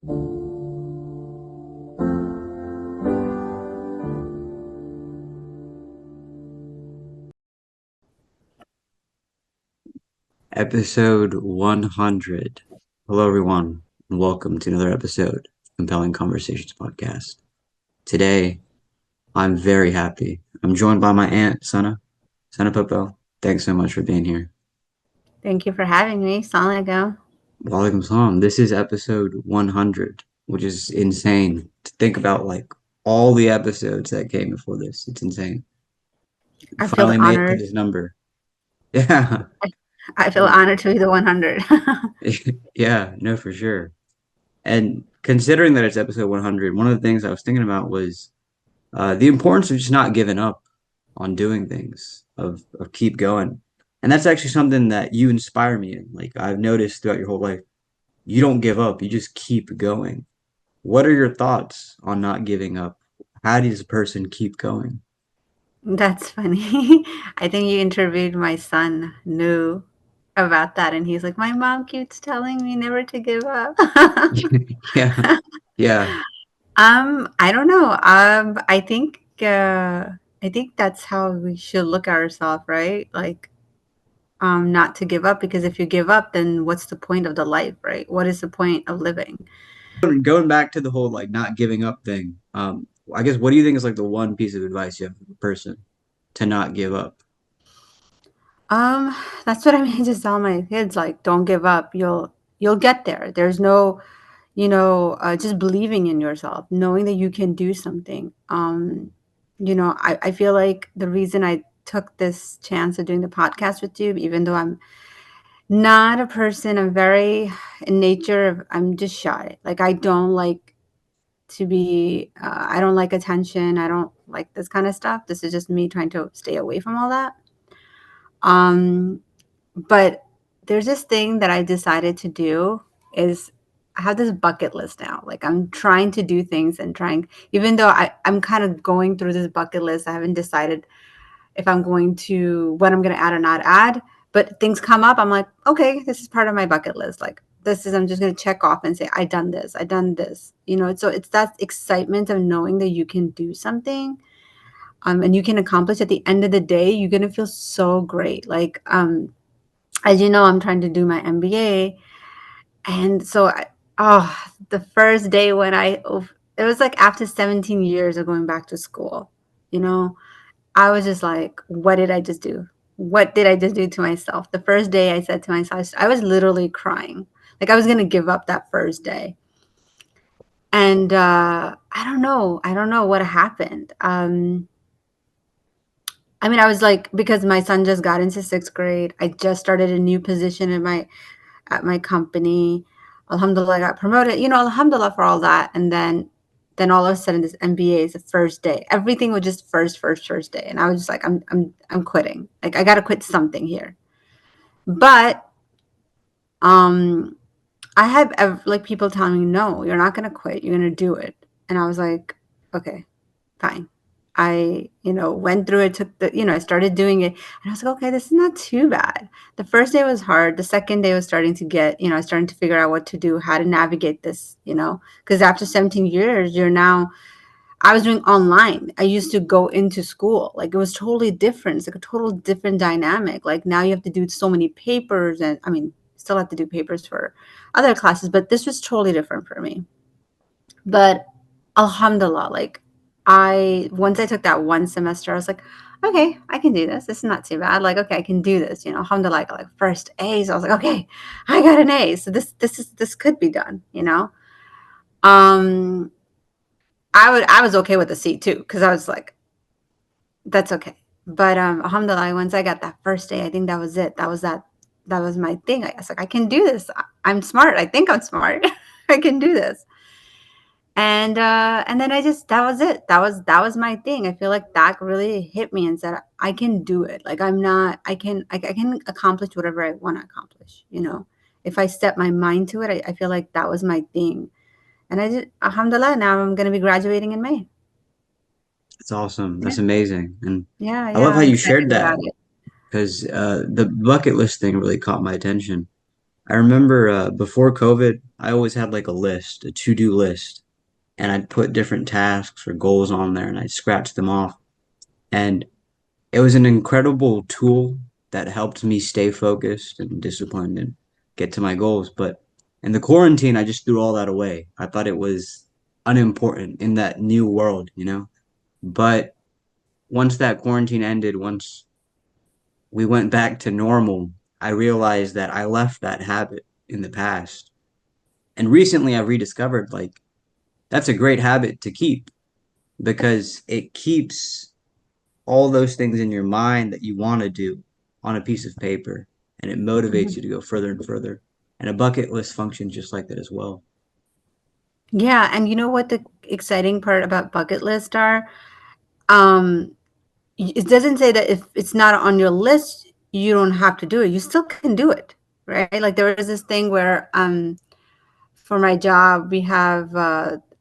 Episode 100. Hello, everyone, and welcome to another episode of Compelling Conversations Podcast. Today, I'm very happy. I'm joined by my aunt, Sana Popo. Thanks so much for being here. Thank you for having me. Salaam. Walaikum salam. This is episode 100, which is insane to think about, like, all the episodes that came before this. It's insane. We I feel finally made it to honored. this number. Yeah. I feel honored to be the 100. Yeah, no, for sure. And considering that it's episode 100, one of the things I was thinking about was the importance of just not giving up on doing things, of keep going. And that's actually something that you inspire me in. Like I've noticed throughout your whole life, you don't give up, you just keep going. What are your thoughts on not giving up? How does a person keep going? That's funny. I think you interviewed my son, knew about that, and he's like, my mom keeps telling me never to give up. Yeah. Yeah. I don't know. I think that's how we should look at ourselves, right? Like, not to give up, because if you give up, then what's the point of the life, right? What is the point of living? Going back to the whole like not giving up thing, I guess what do you think is like the one piece of advice you have for a person to not give up? Um, that's what I mean. Just tell my kids, like, don't give up. You'll get there. There's no, just believing in yourself, knowing that you can do something. I feel like the reason I took this chance of doing the podcast with you, even though I'm not a person, I'm very in nature, I'm just shy. Like I don't like to be, I don't like attention. I don't like this kind of stuff. This is just me trying to stay away from all that. Um, But there's this thing that I decided to do is I have this bucket list now. Like I'm trying to do things and trying, even though I'm kind of going through this bucket list. I haven't decided if I'm going to, what I'm going to add or not add. But things come up. I'm like, okay, this is part of my bucket list. Like this is, I'm just going to check off and say, I done this, I done this. So it's that excitement of knowing that you can do something. And you can accomplish at the end of the day, you're going to feel so great. Like, as you know, I'm trying to do my MBA. And so, the first day when it was like after 17 years of going back to school, you know, I was just like, what did I just do? What did I just do to myself? The first day I said to myself, I was literally crying. Like I was going to give up that first day. And I don't know. I don't know what happened. I mean, I was like, because my son just got into sixth grade. I just started a new position in my company. Alhamdulillah, I got promoted. Alhamdulillah for all that. And then all of a sudden, this MBA is the first day. Everything was just first day, and I was just like, I'm quitting. Like I got to quit something here. But um, I had like people telling me, no, you're not gonna quit. You're gonna do it. And I was like, okay, fine. I, went through it, I started doing it. And I was like, okay, this is not too bad. The first day was hard. The second day was starting to get, I was starting to figure out what to do, how to navigate this, because after 17 years, I was doing online. I used to go into school. Like it was totally different. It's like a total different dynamic. Like now you have to do so many papers, and I mean, still have to do papers for other classes, but this was totally different for me. But alhamdulillah, like once I took that one semester, I was like, okay, I can do this. This is not too bad. Like, okay, I can do this. Alhamdulillah, I got like first A. So I was like, okay, I got an A. So this could be done. Um, I was okay with a C too, because I was like, that's okay. But alhamdulillah, once I got that first A, I think that was it. That was my thing. I was like, I can do this. I'm smart. I think I'm smart. I can do this. And then I just that was it. That was my thing. I feel like that really hit me and said, I can do it. Like I'm not I can accomplish whatever I want to accomplish. If I set my mind to it, I feel like that was my thing. And I just alhamdulillah, now I'm gonna be graduating in May. That's awesome. Yeah. That's amazing. And Yeah, I love yeah. how I'm you shared excited that about it. because the bucket list thing really caught my attention. I remember before COVID, I always had like a list, a to-do list, and I'd put different tasks or goals on there and I'd scratch them off. And it was an incredible tool that helped me stay focused and disciplined and get to my goals. But in the quarantine, I just threw all that away. I thought it was unimportant in that new world, you know? But once that quarantine ended, once we went back to normal, I realized that I left that habit in the past. And recently I've rediscovered like that's a great habit to keep because it keeps all those things in your mind that you want to do on a piece of paper and it motivates you to go further and further. And a bucket list functions just like that as well. Yeah, and you know what the exciting part about bucket list are? Um, it doesn't say that if it's not on your list, you don't have to do it. You still can do it, right? Like there was this thing where for my job, we have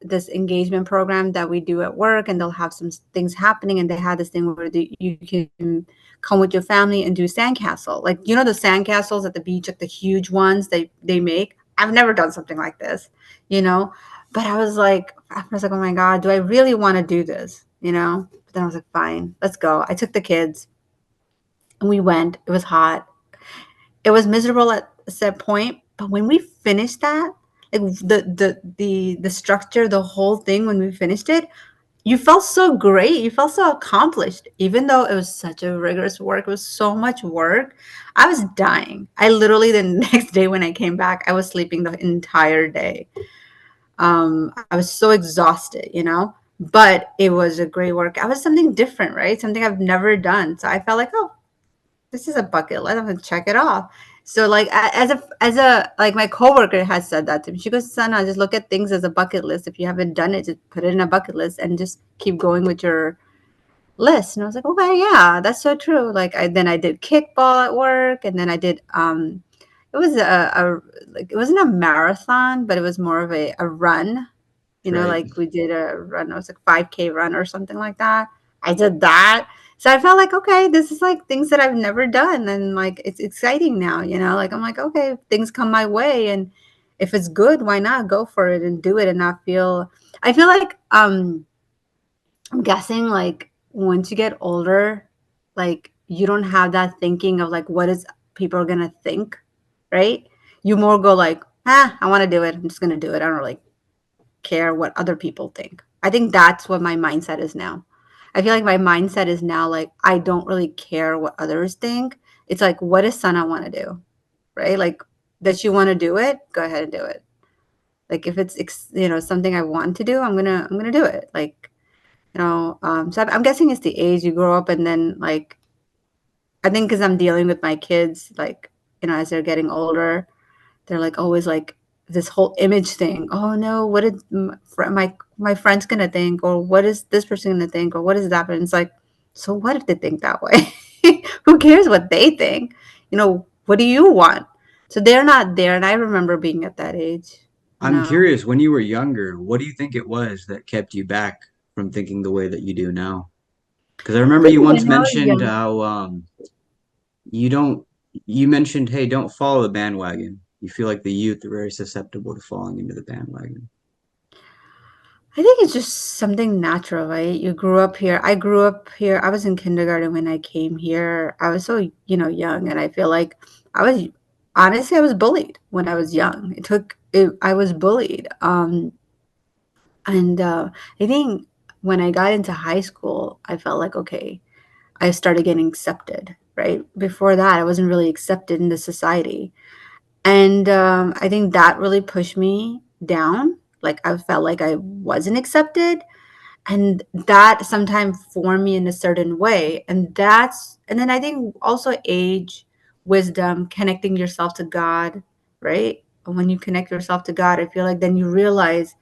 this engagement program that we do at work, and they'll have some things happening. And they had this thing where you can come with your family and do sandcastle. Like, you know, the sandcastles at the beach, like the huge ones they make. I've never done something like this, you know, but I was like, oh my God, do I really want to do this? You know, but then I was like, fine, let's go. I took the kids and we went. It was hot. It was miserable at a set point, but when we finished that, like the structure, the whole thing, when we finished it, you felt so great. You felt so accomplished, even though it was such a rigorous work. It was so much work. I was dying. I literally the next day when I came back, I was sleeping the entire day. I was so exhausted, you know. But it was a great work. I was something different, right? Something I've never done. So I felt like, oh, this is a bucket list. I'm gonna check it off. So like as a like my coworker has said that to me. She goes, Sana, just look at things as a bucket list. If you haven't done it, just put it in a bucket list and just keep going with your list. And I was like, okay, yeah, that's so true. Like I did kickball at work, and then I did it was a like it wasn't a marathon, but it was more of a run. You know, Right. like we did a run, it was like 5K run or something like that. I did that. So I felt like, okay, this is like things that I've never done. And like, it's exciting now, you know, like I'm like, okay, if things come my way. And if it's good, why not go for it and do it and not feel, I feel like, I'm guessing like once you get older, like you don't have that thinking of like, what is people are going to think, right? You more go like, I want to do it. I'm just going to do it. I don't really care what other people think. I think that's what my mindset is now. I feel like my mindset is now like I don't really care what others think. It's like, what does Sana want to do? Right? Like, does she want to do it? Go ahead and do it. Like if it's something I want to do, I'm gonna do it. Like, so I'm guessing it's the age you grow up, and then like I think because I'm dealing with my kids, like as they're getting older, they're like always like this whole image thing. Oh no, what did my friend's gonna think, or what is this person gonna think, or what is that? And it's like, so what if they think that way? Who cares what they think? What do you want? So they're not there, and I remember being at that age. You I'm know, curious, when you were younger, what do you think it was that kept you back from thinking the way that you do now? Because I I remember think you once when I was mentioned young, how you don't you mentioned, hey, don't follow the bandwagon. You feel like the youth are very susceptible to falling into the bandwagon. I think it's just something natural, right? You grew up here. I grew up here. I was in kindergarten when I came here. I was so, young, and I feel like I was honestly I was bullied when I was young. I was bullied. And I think when I got into high school, I felt like okay, I started getting accepted, right? Before that, I wasn't really accepted in the society. And I think that really pushed me down. Like I felt like I wasn't accepted, and that sometimes formed me in a certain way, and then I think also age, wisdom, connecting yourself to God, right? And when you connect yourself to God, I feel like then you realize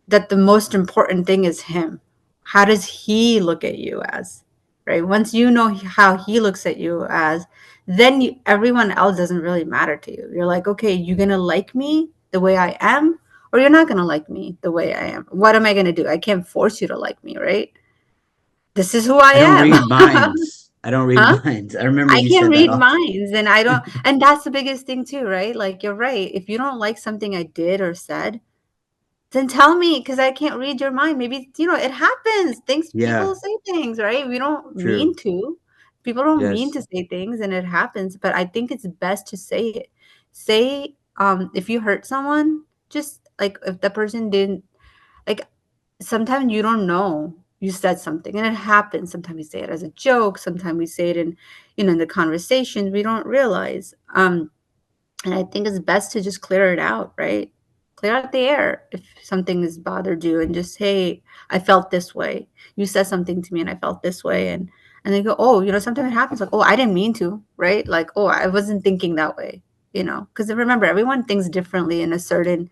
that the most important thing is him. How does he look at you as, right? Once you know how he looks at you as, then everyone else doesn't really matter to you. You're like, okay, you're going to like me the way I am, or you're not going to like me the way I am. What am I going to do? I can't force you to like me, right? This is who I I don't am. read minds. I don't read Huh? minds. I remember I you can't said that read often. minds, and I don't, and that's the biggest thing too, right? Like, you're right. If you don't like something I did or said, then tell me, because I can't read your mind. Maybe, it happens. Things Yeah, People say things, right? We don't mean true. to. People don't mean Yes. to say things, and it happens. But I think it's best to say it. Say, if you hurt someone, just like if the person didn't like. Sometimes you don't know you said something, and it happens. Sometimes we say it as a joke. Sometimes we say it in, in the conversations. We don't realize. And I think it's best to just clear it out, right? Clear out the air if something has bothered you, and just, hey, I felt this way. You said something to me and I felt this way. And they go, oh, sometimes it happens like, oh, I didn't mean to, right? Like, oh, I wasn't thinking that way, because remember, everyone thinks differently in a certain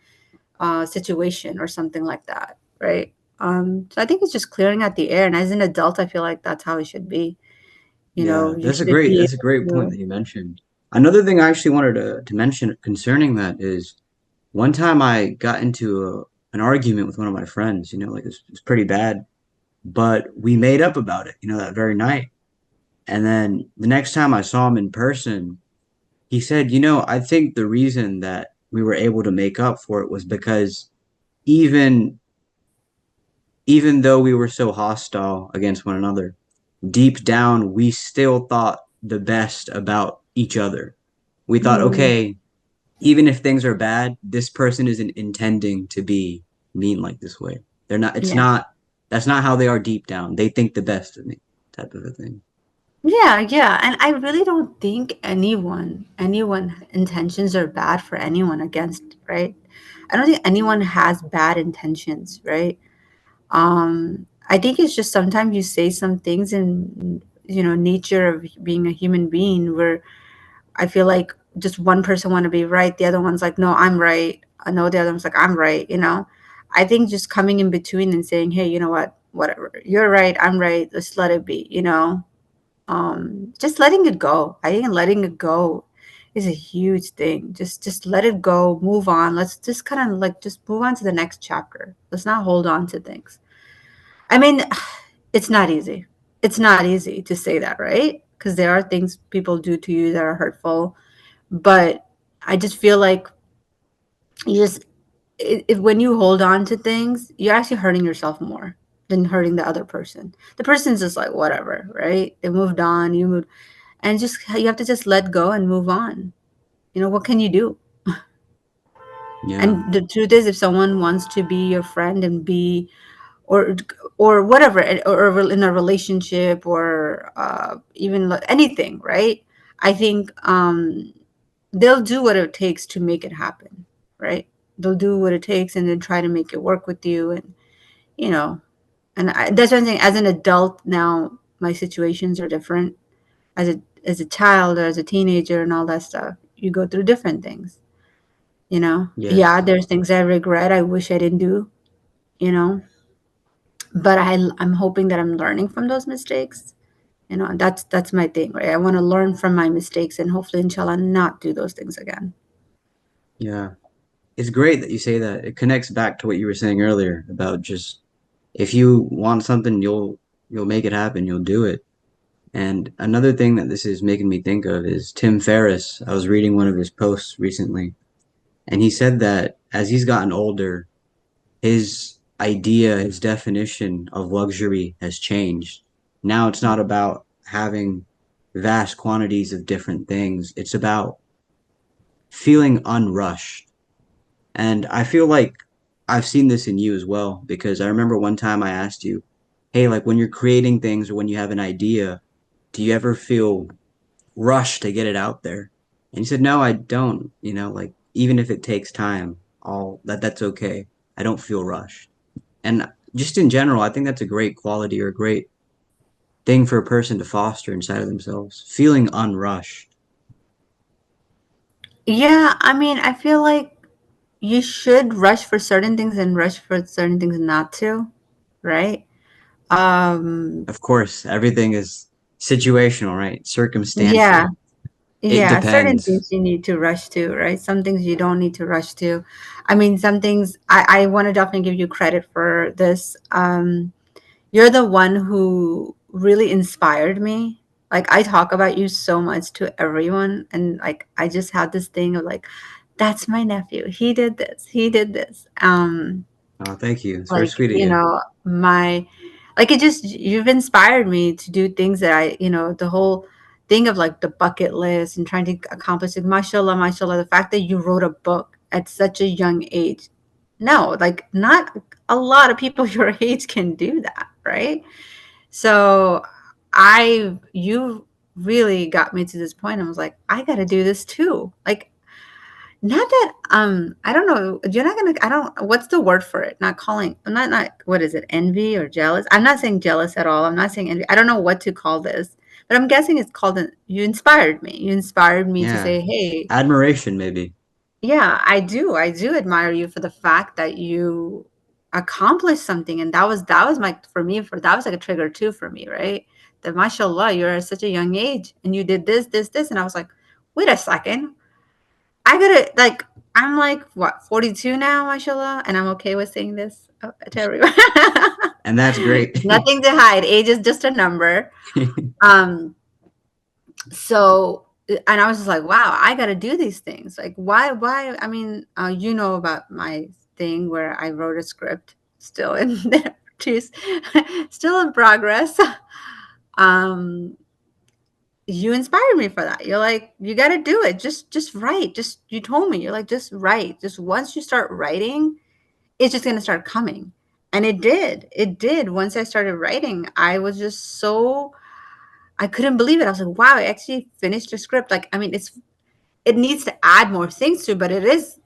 situation or something like that, right? So I think it's just clearing out the air. And as an adult, I feel like that's how it should be. Yeah, You should be that's a great able point to. that you mentioned. Another thing I actually wanted to mention concerning that is one time I got into an argument with one of my friends, like it's pretty bad, but we made up about it, that very night. And then the next time I saw him in person, he said, I think the reason that we were able to make up for it was because even even though we were so hostile against one another, deep down we still thought the best about each other. We thought, Mm, okay, even if things are bad, this person isn't intending to be mean like this way. They're not, it's yeah. not, that's not how they are deep down. They think the best of me, type of a thing. Yeah, yeah, and I really don't think anyone intentions are bad for anyone against, right? I don't think anyone has bad intentions, right? I think it's just sometimes you say some things in, nature of being a human being, where I feel like just one person want to be right, the other one's like, no, I'm right. I know the other one's like, I'm right. I think just coming in between and saying, hey, you know what, whatever, you're right, I'm right, let's let it be. Just letting it go. I think letting it go is a huge thing. Just let it go, move on. Let's just kind of like just move on to the next chapter. Let's not hold on to things. I mean, it's not easy. It's not easy to say that, right? Because there are things people do to you that are hurtful. But I just feel like you just if when you hold on to things, you're actually hurting yourself more than hurting the other person. The person's just like whatever, right? They moved on, you moved, and just you have to just let go and move on. What can you do? Yeah. And the truth is, if someone wants to be your friend and be, or whatever, or in a relationship, or even anything, right? I think they'll do what it takes to make it happen, right? They'll do what it takes and then try to make it work with you, and you know, that's one thing. As an adult now, my situations are different. As a child or as a teenager and all that stuff, you go through different things. Yeah, Yes. there's things I regret. I wish I didn't do. You know, but I'm hoping that I'm learning from those mistakes. That's my thing, right? I want to learn from my mistakes and hopefully, inshallah, not do those things again. Yeah. It's great that you say that. It connects back to what you were saying earlier about just if you want something, you'll make it happen. You'll do it. And another thing that this is making me think of is Tim Ferriss. I was reading one of his posts recently, and he said that as he's gotten older, his definition of luxury has changed. Now it's not about having vast quantities of different things. It's about feeling unrushed. And I feel like I've seen this in you as well, because I remember one time I asked you, hey, like when you're creating things or when you have an idea, do you ever feel rushed to get it out there? And you said, no, I don't. Like even if it takes time, that's okay. I don't feel rushed. And just in general, I think that's a great quality or a great thing for a person to foster inside of themselves, feeling unrushed. Yeah, I mean, I feel like you should rush for certain things and rush for certain things not to, right? Um, Of course, everything is situational, right? yeah, Circumstantial. It yeah, certain depends. things you need to rush to, right? Some things you don't need to rush to. I mean, some things I want to definitely give you credit for this. You're the one who really inspired me. Like I talk about you so much to everyone, and like I just have this thing of like, that's my nephew. He did this. He did this. Oh, thank you. It's very Like, sweet of you. my like it just you've inspired me to do things that the whole thing of like the bucket list and trying to accomplish it. Mashallah, mashallah, the fact that you wrote a book at such a young age. No, like not a lot of people your age can do that, right? So you really got me to this point. I was like, I got to do this too. Like, not that I don't know. You're not gonna. I don't. What's the word for it? Not calling. I'm not. What is it? Envy or jealous? I'm not saying jealous at all. I'm not saying envy. I don't know what to call this, but I'm guessing it's called. You inspired me. You inspired me to Yeah. say, hey, Admiration, maybe. yeah, I do. I do admire you for the fact that you accomplished something, and that was my for me for that was like a trigger too for me, right? That mashallah, you're at such a young age, and you did this, this, this, and I was like, wait a second, I gotta like I'm like what 42 now, mashallah, and I'm okay with saying this to everyone. And that's great. Nothing to hide. Age is just a number. Um, so and I was just like, wow, I gotta do these things. Like why I mean, about my thing where I wrote a script still in there, still in progress. Um, you inspired me for that. You're like, you got to do it. Just write. Just you told me. You're like, just write. Just once you start writing, it's just going to start coming. And it did. It did. Once I started writing, I was just so I couldn't believe it. I was like, wow, I actually finished the script. Like, I mean, it needs to add more things to, but it's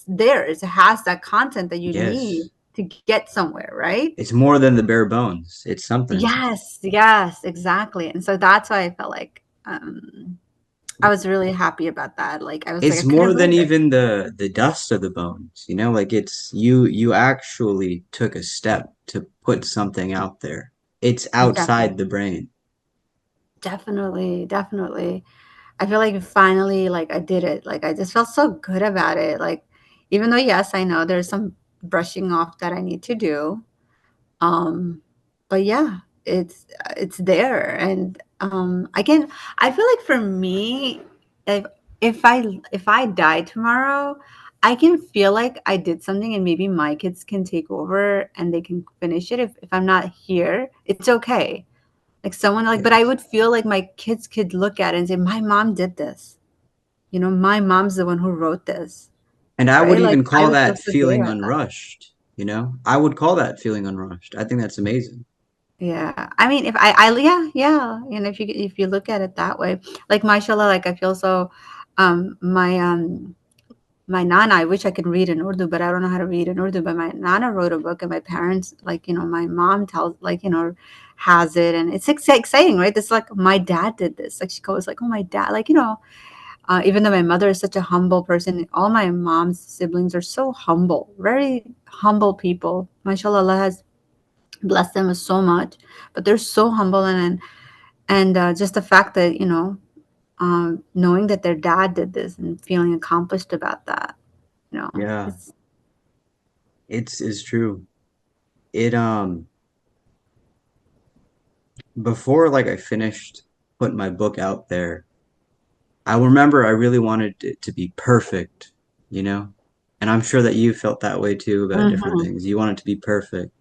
there. It has that content that you need Yes. to get somewhere, right? It's more than the bare bones. It's something. Yes, yes, exactly. And so that's why I felt like I was really happy about that. Like I was like, It's I couldn't more than believe it. even the dust of the bones, you know, like it's you actually took a step to put something out there. It's outside the Definitely. brain. Definitely, definitely. I feel like finally, like I did it. Like I just felt so good about it. Like even though yes, I know there's some brushing off that I need to do. Um, but yeah, it's there, and I feel like for me, if if I die tomorrow, I can feel like I did something, and maybe my kids can take over and they can finish it. If I'm not here, it's okay. Like someone like, but I Yes. would feel like my kids could look at it and say, "My mom did this." My mom's the one who wrote this, And I would right? Like even I call would feel that so feeling there at that. unrushed, you know? I would call that feeling unrushed. I think that's amazing. Yeah. I mean, if I yeah, yeah. And if you look at it that way, like mashallah, like I feel so my nana, I wish I could read in Urdu, but I don't know how to read in Urdu. But my nana wrote a book and my parents, like, my mom tells like, has it, and it's exciting, right? It's like my dad did this. Like she goes like, oh my dad, like, even though my mother is such a humble person, all my mom's siblings are so humble, very humble people. Mashallah, Allah has blessed them with so much, but they're so humble, and just the fact that knowing that their dad did this and feeling accomplished about that, Yeah, it's it's true. It before like I finished putting my book out there, I remember I really wanted it to be perfect, you know? And I'm sure that you felt that way too about different Mhm. things. You want it to be perfect.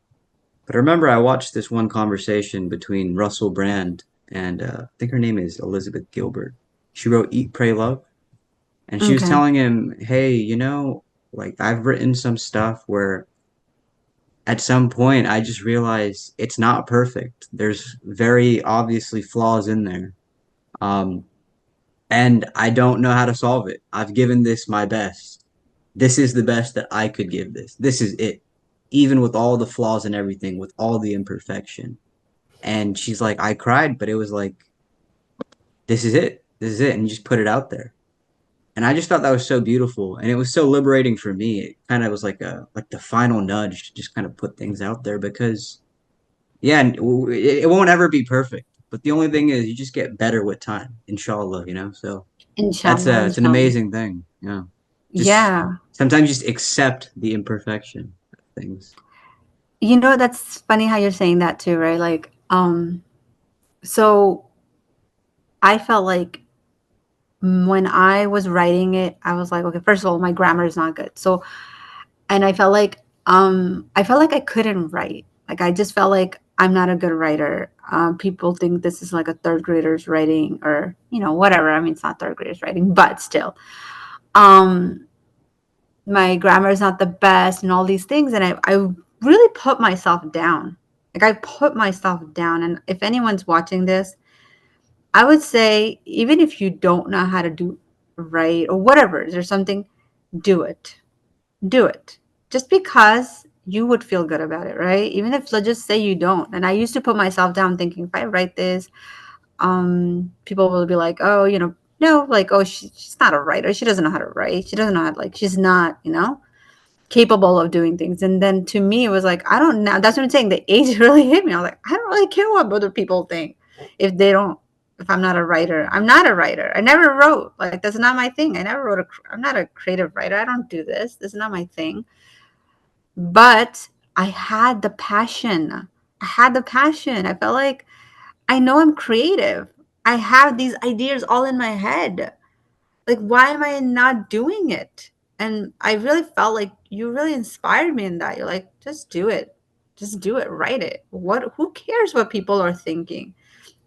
But I remember I watched this one conversation between Russell Brand and I think her name is Elizabeth Gilbert. She wrote Eat, Pray, Love. And she was Okay. telling him, hey, like I've written some stuff where at some point I just realized it's not perfect. There's very obviously flaws in there. Um, and I don't know how to solve it. I've given this my best. This is the best that I could give this. This is it. Even with all the flaws and everything, with all the imperfection. And she's like, I cried, but it was like, this is it. This is it. And you just put it out there. And I just thought that was so beautiful. And it was so liberating for me. It kind of was like the final nudge to just kind of put things out there because yeah, it won't ever be perfect. But the only thing is you just get better with time, inshallah, you know? So that's Inshallah, it's an inshallah. amazing thing. Yeah. Just Yeah. sometimes just accept the imperfection of things. That's funny how you're saying that too, right? Like, so I felt like when I was writing it, I was like, okay, first of all, my grammar is not good. So, and I felt like I couldn't write. Like I just felt like I'm not a good writer. People think this is like a third grader's writing, or whatever. I mean, it's not third graders writing, but still, um, my grammar is not the best, and all these things. And I really put myself down. Like I put myself down. And if anyone's watching this, I would say, even if you don't know how to do right or whatever, there's something, do it. Do it. Just because you would feel good about it, right? Even if, let's just say, you don't. And I used to put myself down thinking, if I write this, people will be like, oh, no, like, oh, she's not a writer. She doesn't know how to write. She doesn't know how to, like, she's not, capable of doing things. And then to me, it was like, I don't know. That's what I'm saying. The age really hit me. I was like, I don't really care what other people think. If they don't, if I'm not a writer, I'm not a writer. I never wrote. Like, that's not my thing. I never wrote I'm not a creative writer. I don't do this. This is not my thing. But I had the passion. I had the passion. I felt like I know I'm creative. I have these ideas all in my head. Like, why am I not doing it? And I really felt like you really inspired me in that. You're like, just do it. Just do it. Write it. Who cares what people are thinking?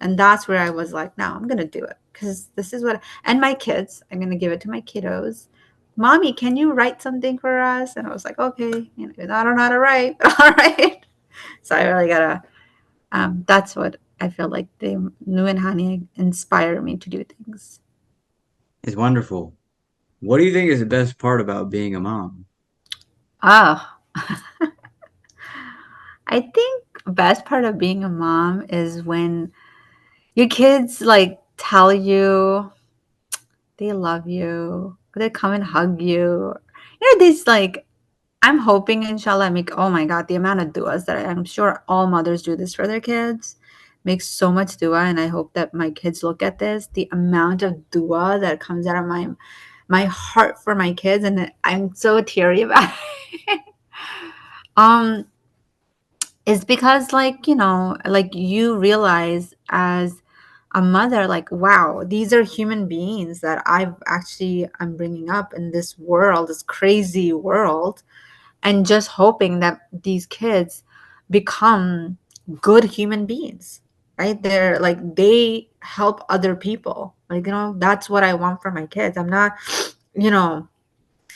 And that's where I was like, no, I'm gonna do it. Because this is what, and my kids, I'm gonna give it to my kiddos. Mommy, can you write something for us? And I was like, okay, I don't know how to write, but all right. So I really gotta, that's what I feel like they, Nu and Hani, inspire me to do things. It's wonderful. What do you think is the best part about being a mom? Oh, I think best part of being a mom is when your kids like tell you they love you, they come and hug you. This like, I'm hoping, inshallah, make, oh my God, the amount of du'as that I'm sure all mothers do this for their kids, makes so much du'a. And I hope that my kids look at this, the amount of du'a that comes out of my heart for my kids. And I'm so teary about it. um is because, like, like, you realize as a mother, like, wow, these are human beings that I'm bringing up in this world, this crazy world, and just hoping that these kids become good human beings, right? They're like, they help other people, like, that's what I want for my kids. I'm not, you know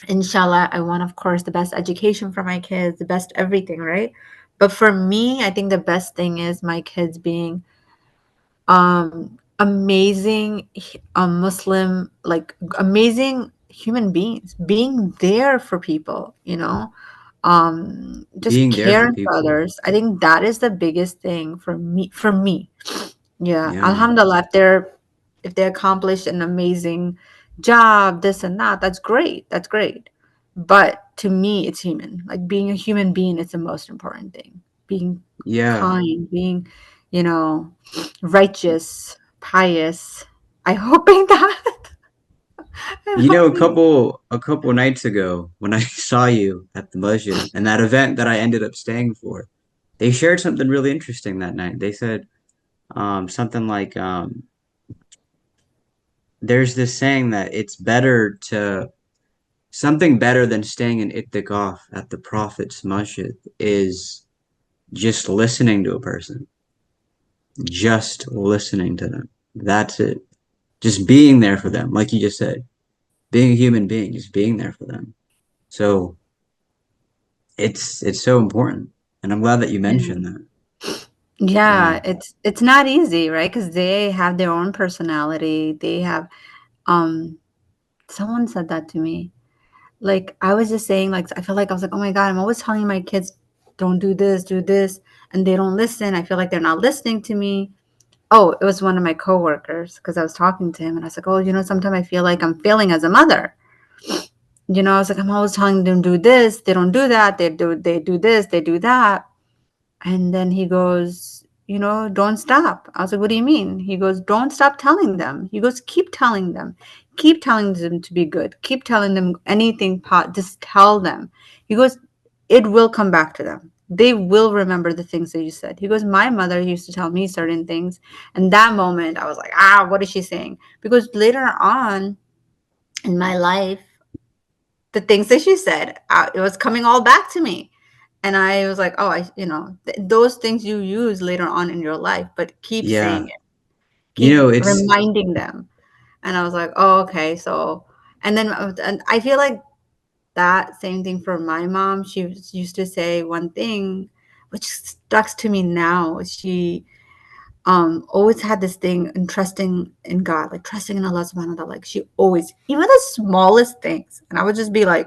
inshallah, I want, of course, the best education for my kids, the best everything, right? But for me, I think the best thing is my kids being amazing, Muslim, like, amazing human beings, being there for people, just Being there for caring for people. others. I think that is the biggest thing for me. Yeah, Yeah. alhamdulillah, if they accomplish an amazing job, this and that, that's great. That's great. But to me, it's human. Like, being a human being is the most important thing. Being Yeah. kind, being, you know, righteous, pious. I hoping that. I'm A hoping. couple nights ago when I saw you at the masjid and that event that I ended up staying for, they shared something really interesting that night. They said something like there's this saying that it's better to something better than staying in ittikaf at the Prophet's masjid is just listening to a person, just listening to them. That's it. Just being there for them, like you just said, being a human being, just being there for them. So it's so important, and I'm glad that you mentioned that. Yeah, Yeah, it's not easy, right? Because they have their own personality. They have um someone said that to me. Like, I was just saying, like, I feel like I was like, oh my God, I'm always telling my kids, don't do this, and they don't listen. I feel like they're not listening to me. Oh, it was one of my coworkers, because I was talking to him, and I was like, oh, sometimes I feel like I'm failing as a mother. I was like, I'm always telling them, do this, they don't do that, they do this, they do that. And then he goes, don't stop. I was like, what do you mean? He goes, don't stop telling them. He goes, keep telling them to be good, keep telling them anything, just tell them. He goes, it will come back to them. they will remember the things that you said. He goes, my mother used to tell me certain things. And that moment, I was like, ah, what is she saying? Because later on in my life, the things that she said, it was coming all back to me. And I was like, oh, those things you use later on in your life, but keep saying Yeah. it, You keep know, it's reminding them. And I was like, oh, okay. So, and I feel like that same thing for my mom. She used to say one thing, which stuck to me now. She always had this thing in trusting in God, like trusting in Allah subhanahu wa ta'ala. Like she always, even the smallest things. And I would just be like,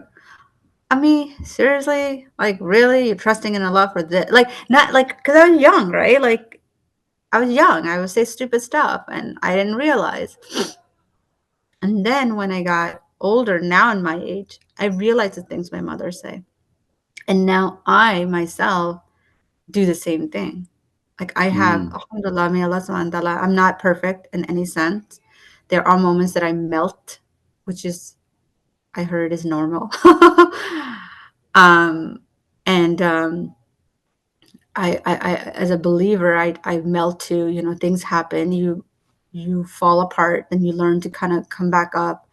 I mean, seriously? Like really? You're trusting in Allah for this? Like not like because I was young, right? Like I was young. I would say stupid stuff and I didn't realize. And then when I got older, now in my age, I realized the things my mother say. And now I myself do the same thing. Like I have, mm, alhamdulillah, may Allah subhanahu wa ta'ala, I'm not perfect in any sense. There are moments that I melt, which is, I heard is normal. um, and as a believer, I melt too. You know, things happen. You fall apart, and you learn to kind of come back up.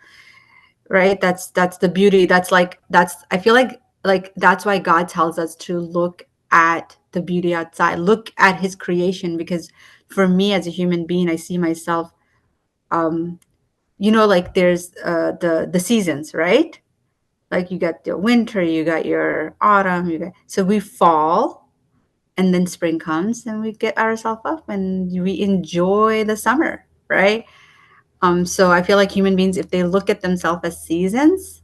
Right? That's the beauty. That's I feel like that's why God tells us to look at the beauty outside, look at His creation. Because for me as a human being, I see myself. Um, like there's the seasons, right? Like you got the winter, you got your autumn, you got so we fall and then spring comes and we get ourselves up and we enjoy the summer, right? So I feel like human beings, if they look at themselves as seasons,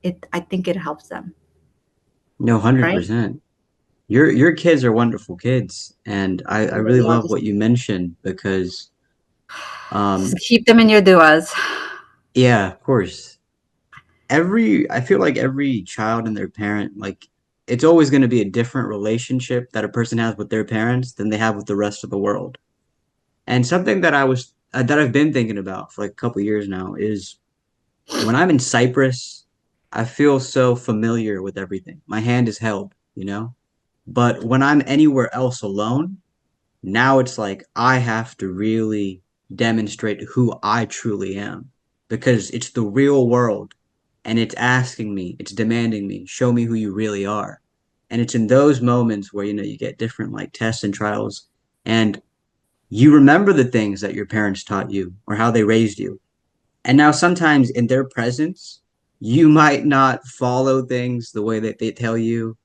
I think it helps them, no, right? 100%. Your kids are wonderful kids, and I really Allah, love what you mentioned because just um keep them in your duas. yeah, of course. I feel like every child and their parent, like it's always going to be a different relationship that a person has with their parents than they have with the rest of the world. And something that I've been thinking about for like a couple years now is when I'm in Cyprus, I feel so familiar with everything. My hand is held, you know? But when I'm anywhere else alone, now it's like I have to really demonstrate who I truly am because it's the real world and it's asking me, it's demanding me, show me who you really are. And it's in those moments where, you get different like tests and trials and you remember the things that your parents taught you or how they raised you. And now sometimes in their presence, you might not follow things the way that they tell you.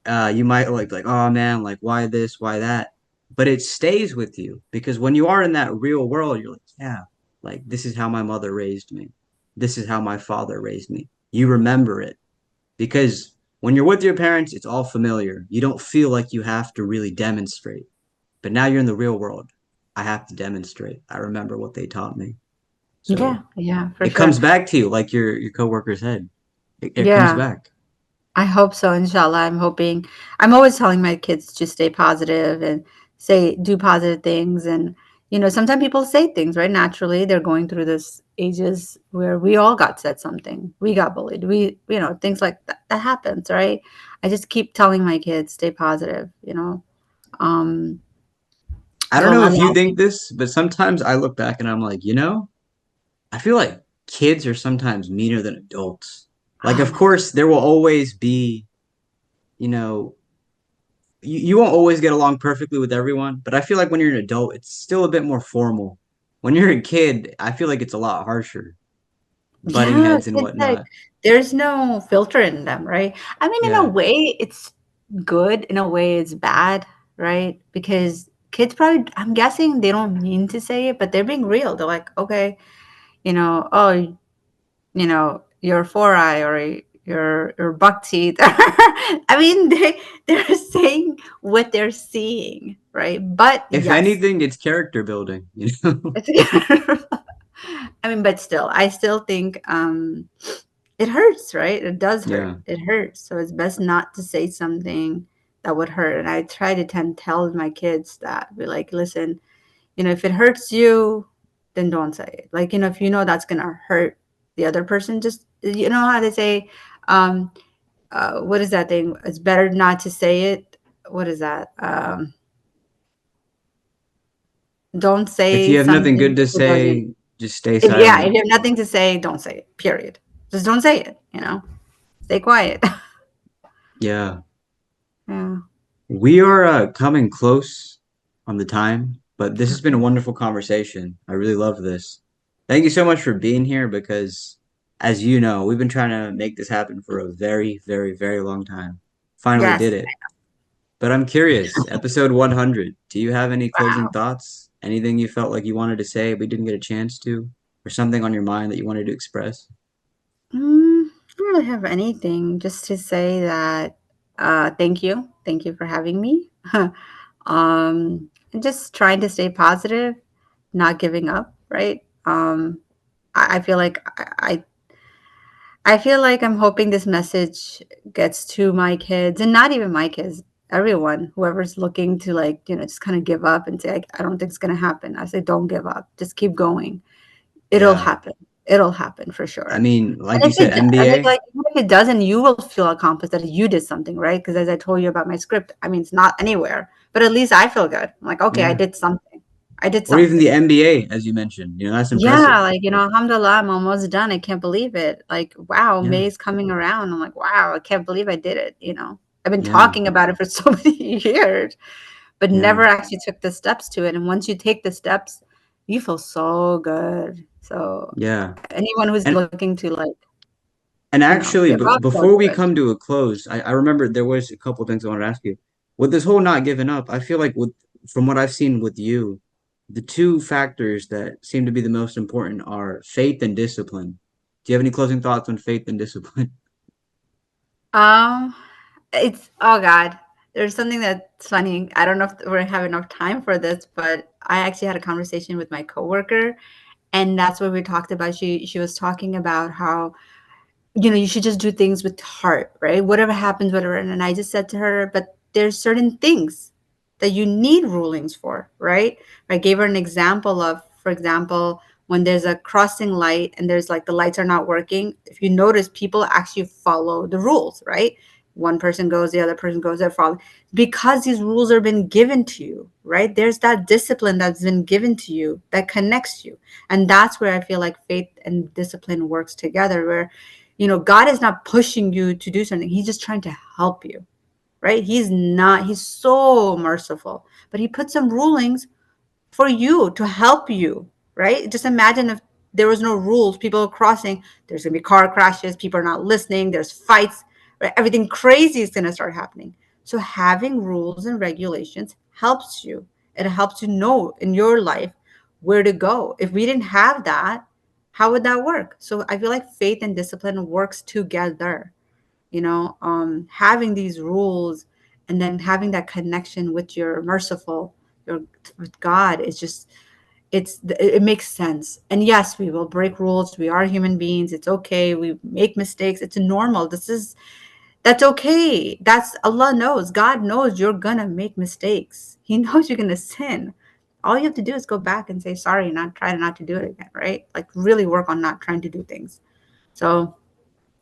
You might like, oh man, like why this, why that? But it stays with you because when you are in that real world, you're like, yeah, like this is how my mother raised me. This is how my father raised me. You remember it because when you're with your parents, it's all familiar. You don't feel like you have to really demonstrate. But now you're in the real world. I have to demonstrate. I remember what they taught me. Yeah, So yeah, for it sure. comes back to you like your coworker said. It comes Yeah, back. I hope so, inshallah. I'm hoping. I'm always telling my kids to stay positive and do positive things. And, sometimes people say things, right? Naturally, they're going through this ages where we all got said something. We got bullied. Things like that, that happens, right? I just keep telling my kids, stay positive. Um, I don't don't know if you allow think people. this, but sometimes I look back and I'm like, I feel like kids are sometimes meaner than adults. Like, Oh of my God. course, there will always be, you know, you won't always get along perfectly with everyone, but I feel like when you're an adult, it's still a bit more formal. When you're a kid, I feel like it's a lot harsher, butting Yeah, heads and kids like whatnot. there's no filter in them, right? I mean, in a Yeah. way, it's good. In a way, it's bad, right? Because kids probably, I'm guessing they don't mean to say it, but they're being real. They're like, okay, oh, your four eye or your buck teeth. I mean, they're saying what they're seeing, right? But If yes, anything, it's character building, you know? it's I mean, but still, I still think it hurts, right? It does hurt. Yeah. It hurts. So it's best not to say something that would hurt. And I try to tell my kids that, be like, listen, if it hurts you, then don't say it. Like, if you know that's gonna hurt the other person, just how they say, what is that thing? It's better not to say it what is that? Don't If say you have nothing good something to that doesn't. say, just stay If yeah, if silent. you have nothing to say, don't say it. Period. Just don't say it. Stay quiet. Yeah. Yeah. We are coming close on the time, but this has been a Okay. wonderful conversation. I really love this. Thank you so much for being here because, as you know, we've been trying to make this happen for a very, very, very long time. Finally did Yes. it. But I'm curious, episode 100, do you have any closing Wow. thoughts? Anything you felt like you wanted to say we didn't get a chance to? Or something on your mind that you wanted to express? I don't really have anything. Just to say that thank you. Thank you for having me. And just trying to stay positive, not giving up, right? I feel like I feel like I'm hoping this message gets to my kids, and not even my kids, everyone, whoever's looking to, like, just kind of give up and say, I don't think it's going to happen. I say, don't give up. Just keep going. It'll Yeah. happen. It'll happen for I sure. mean, like And you if said, and if, NBA? like, even if it doesn't, you will feel accomplished that you did something, right? Because as I told you about my script, I mean, it's not anywhere, but at least I feel good. I'm like, okay, I Yeah. did something. I did Or even the something. NBA, as you mentioned. That's impressive. Yeah, like, alhamdulillah, I'm almost done. I can't believe it. Like, wow, Yeah. May's coming around. I'm like, wow, I can't believe I did it. I've been Yeah. talking about it for so many years, but Yeah. never actually took the steps to it. And once you take the steps, you feel so good. So Yeah. anyone who's And looking to, like, And actually, give up, don't before do we it. come to a close, I remember there was a couple things I wanted to ask you. With this whole not giving up, I feel like from what I've seen with you, the two factors that seem to be the most important are faith and discipline. Do you have any closing thoughts on faith and discipline? Um, it's oh God. There's something that's funny. I don't know if we're have enough time for this, but I actually had a conversation with my coworker, and that's what we talked about. She was talking about how you should just do things with heart, right? Whatever happens, whatever. And I just said to her, but there's certain things that you need rulings for, right? I gave her an example of, for example, when there's a crossing light and there's, like, the lights are not working. If you notice, people actually follow the rules, right? One person goes, the other person goes, they're following because these rules are been given to you, right? There's that discipline that's been given to you that connects you. And that's where I feel like faith and discipline works together, where God is not pushing you to do something. He's just trying to help you, right? He's so merciful, but he put some rulings for you to help you, right? Just imagine if there was no rules, people are crossing, there's going to be car crashes, people are not listening, there's fights, right? Everything crazy is going to start happening. So having rules and regulations helps you. It helps you know in your life where to go. If we didn't have that, how would that work? So I feel like faith and discipline works together. Having these rules and then having that connection with your merciful, your with God is just it makes sense. And yes, we will break rules. We are human beings. It's okay. We make mistakes. It's normal. That's okay. That's Allah knows. God knows you're gonna make mistakes. He knows you're gonna sin. All you have to do is go back and say sorry, not try not to do it again, right? Like, really work on not trying to do things. So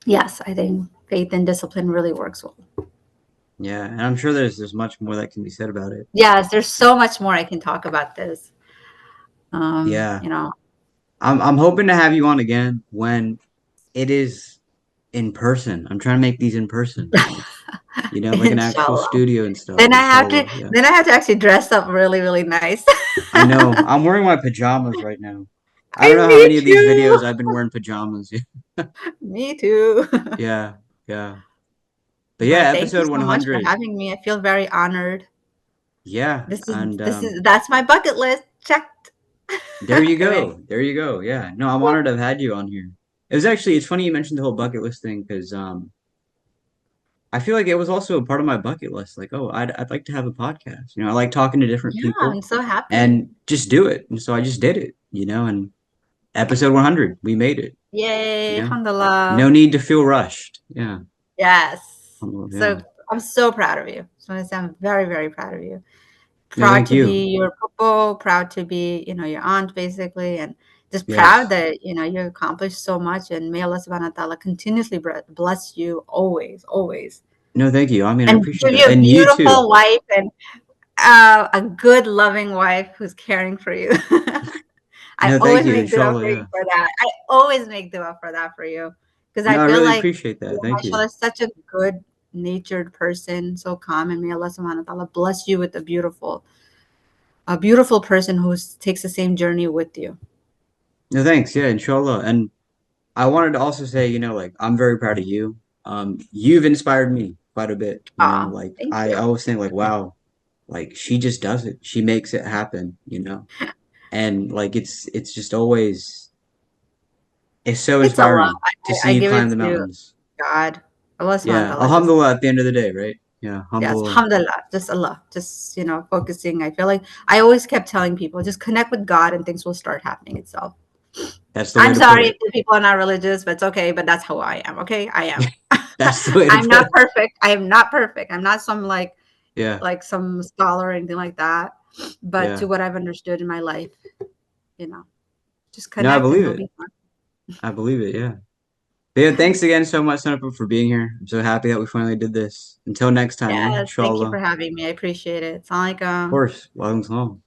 yes, I think faith and discipline really works well. Yeah, and I'm sure there's much more that can be said about it. Yes, there's so much more I can talk about this. Um, Yeah. you know, I'm hoping to have you on again when it is in person. I'm trying to make these in person, like an actual inshallah. studio and stuff. Then I have to Inshallah. Yeah. then I have to actually dress up really, really nice. I know. I'm wearing my pajamas right now. I don't I know how me many of these videos too. I've been wearing pajamas. Me too. Yeah, yeah. But yeah, But thank you episode so much for 100. having me. I feel very honored. Yeah, This is and this is that's my bucket list. Checked. there you I mean, go. There you go. Yeah. No, I'm honored to have had you on here. It's funny you mentioned the whole bucket list thing because I feel like it was also a part of my bucket list. Like, oh, I'd like to have a podcast. I like talking to different yeah, people I'm so happy. and just do it. And so I just did it, and episode 100, we made it, you Yay, know. alhamdulillah. No need to feel rushed. Yeah. Yes. So Yeah. I'm so proud of you. So I say I'm very, very proud of you. No, Proud thank to you. be your pupil, proud to be, your aunt basically, and just proud Yes. that, you accomplished so much, and may Allah subhanahu wa ta'ala continuously bless you always, always. No, thank you. I mean, I and appreciate give that. you a And you too. beautiful wife and a good, loving wife who's caring for you. I No, thank always you. make dua Inshallah, for you yeah. for that. I always make dua for that for you because I No, I feel really like, appreciate that. Thank you. mashallah, such a good natured person, so calm, and may Allah subhanahu wa ta'ala bless you with a beautiful person who takes the same journey with you. No, thanks. Yeah, inshallah. And I wanted to also say, like, I'm very proud of you. You've inspired me quite a bit, Ah, like thank I you. always think like, wow, like she just does it. She makes it happen. And like it's just always it's so It's Allah. inspiring to see I you give it climb the to mountains. God. Allah subhanahu wa Yeah. ta'ala just, Alhamdulillah at the end of the day, right? Yeah, yes, alhamdulillah. alhamdulillah, just Allah, just, focusing. I feel like I always kept telling people, just connect with God and things will start happening itself. That's the way I'm to put sorry if it. the people are not religious, but it's okay. But that's how I am. Okay, I am. That's the way to I'm put not it. perfect. I am not perfect. I'm not some Yeah. some scholar or anything like that. But to Yeah. what I've understood in my life, you know, just No, I connect and believe it'll it. be fun. I believe it, yeah. But yeah, thanks again so much, Sana, for being here. I'm so happy that we finally did this. Until next time, yeah, Yes, thank you for inshallah. having me. I appreciate it. Assalamu Of alaikum. course. Walaikum salam.